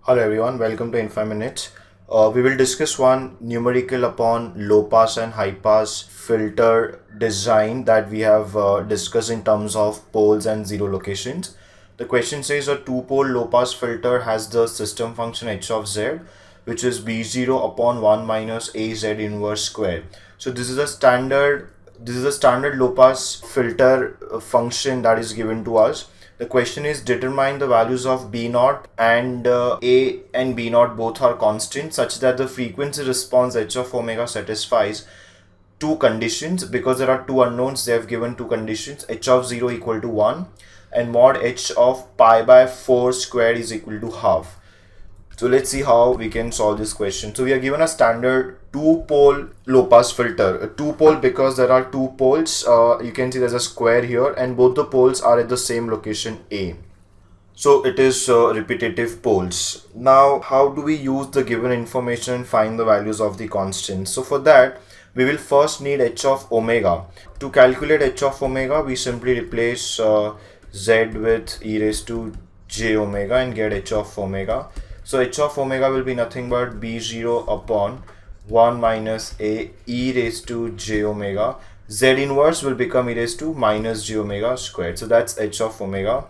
Hello everyone, welcome to In 5 Minutes. We will discuss one numerical upon low pass and high pass filter design that we have discussed in terms of poles and zero locations. The question says a two-pole low pass filter has the system function h of z, which is b0 upon 1 minus a z inverse square. So this is a standard low pass filter function that is given to us. The question is determine the values of B naught and A and B naught both are constant such that the frequency response h of omega satisfies two conditions. Because there are two unknowns, they have given two conditions: h of 0 equal to 1 and mod h of pi by 4 squared is equal to half. So let's see how we can solve this question. So we are given a standard two-pole low-pass filter. A two-pole because there are two poles. You can see there's a square here and both the poles are at the same location A. So it is repetitive poles. Now how do we use the given information and find the values of the constants? So for that we will first need h of omega. To calculate h of omega we simply replace z with e raised to j omega and get h of omega. So h of omega will be nothing but b0 upon 1 minus a e raised to j omega. Z inverse will become e raised to minus j omega squared. So that's h of omega.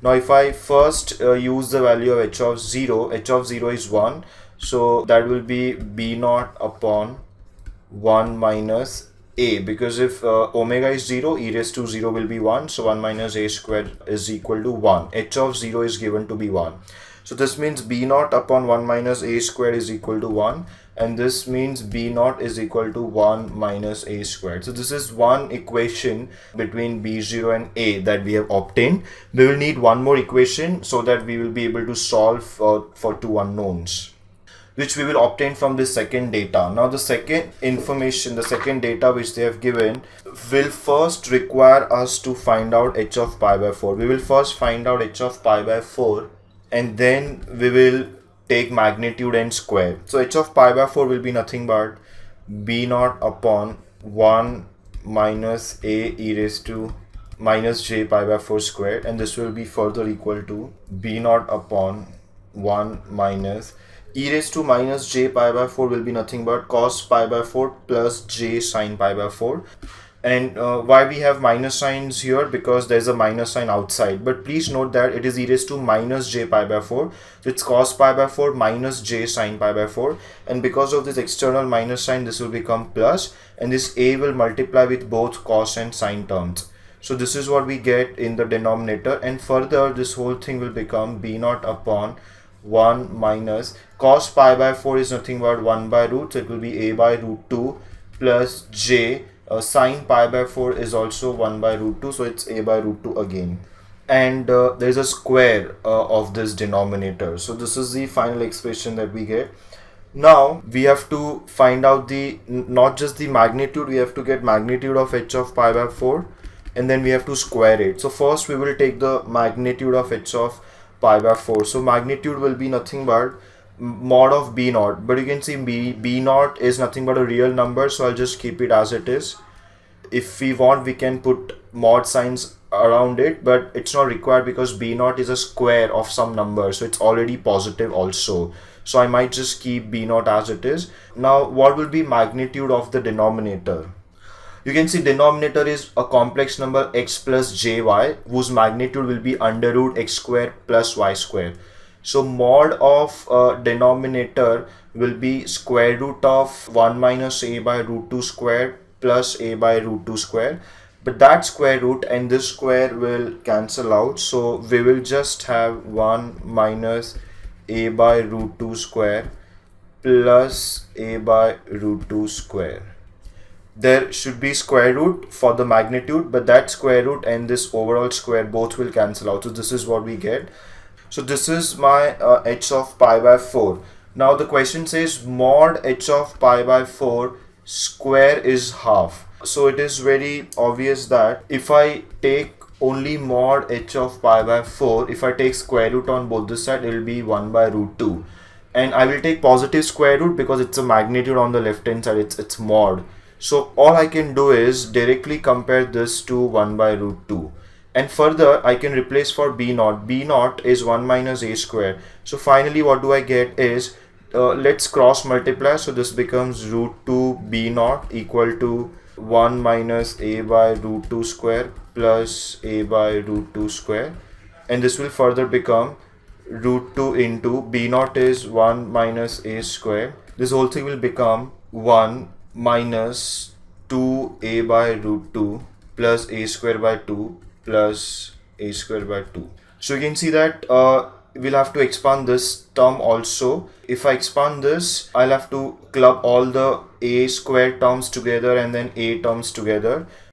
Now if I first use the value of h of 0 is 1. So that will be b naught upon 1 minus a, because if omega is 0, e raised to 0 will be 1. So 1 minus a squared is equal to 1. H of 0 is given to be 1. So this means b naught upon 1 minus a squared is equal to 1, and this means b naught is equal to 1 minus a squared. So this is one equation between b0 and a that we have obtained. We will need one more equation so that we will be able to solve for two unknowns, which we will obtain from this second data. Now the second information, the second data which they have given will first require us to find out h of pi by 4. We will first find out h of pi by 4 and then we will take magnitude and square. So h of pi by 4 will be nothing but b naught upon 1 minus a e raised to minus j pi by 4 squared, and this will be further equal to b naught upon 1 minus e raised to minus j pi by 4 will be nothing but cos pi by 4 plus j sin pi by 4. And why we have minus signs here? Because there's a minus sign outside, but please note that it is e raised to minus j pi by 4, so it's cos pi by 4 minus j sin pi by 4, and because of this external minus sign this will become plus, and this a will multiply with both cos and sin terms. So this is what we get in the denominator, and further this whole thing will become b naught upon 1 minus cos pi by 4 is nothing but 1 by root, so it will be a by root 2 plus j sin pi by 4 is also 1 by root 2, so it's a by root 2 again, and there's a square of this denominator. So this is the final expression that we get. Now we have to find out the not just the magnitude, we have to get magnitude of h of pi by 4, and then we have to square it. So first we will take the magnitude of h of pi by 4. So magnitude will be nothing but mod of b naught, but you can see b naught is nothing but a real number, so I'll just keep it as it is. If we want we can put mod signs around it, but it's not required because b naught is a square of some number, so it's already positive also, so I might just keep b naught as it is. Now what will be magnitude of the denominator? You can see denominator is a complex number x plus jy, whose magnitude will be under root x square plus y square. So mod of denominator will be square root of 1 minus a by root 2 square plus a by root 2 square. But that square root and this square will cancel out. So we will just have 1 minus a by root 2 square plus a by root 2 square. There should be square root for the magnitude, but that square root and this overall square both will cancel out. So this is what we get. So this is my h of pi by 4. Now the question says mod h of pi by 4 square is half. So it is very obvious that if I take only mod h of pi by 4, if I take square root on both the sides, it will be 1 by root 2. And I will take positive square root because it's a magnitude on the left hand side, it's mod. So all I can do is directly compare this to 1 by root 2. And further, I can replace for b naught. B naught is 1 minus a square. So finally what do I get is, let's cross multiply. So this becomes root 2 b naught equal to 1 minus a by root 2 square plus a by root 2 square. And this will further become root 2 into b naught is 1 minus a square. This whole thing will become 1 minus 2a by root 2 plus a square by 2 plus a square by 2. So you can see that we'll have to expand this term also. If I expand this, I'll have to club all the a square terms together and then a terms together.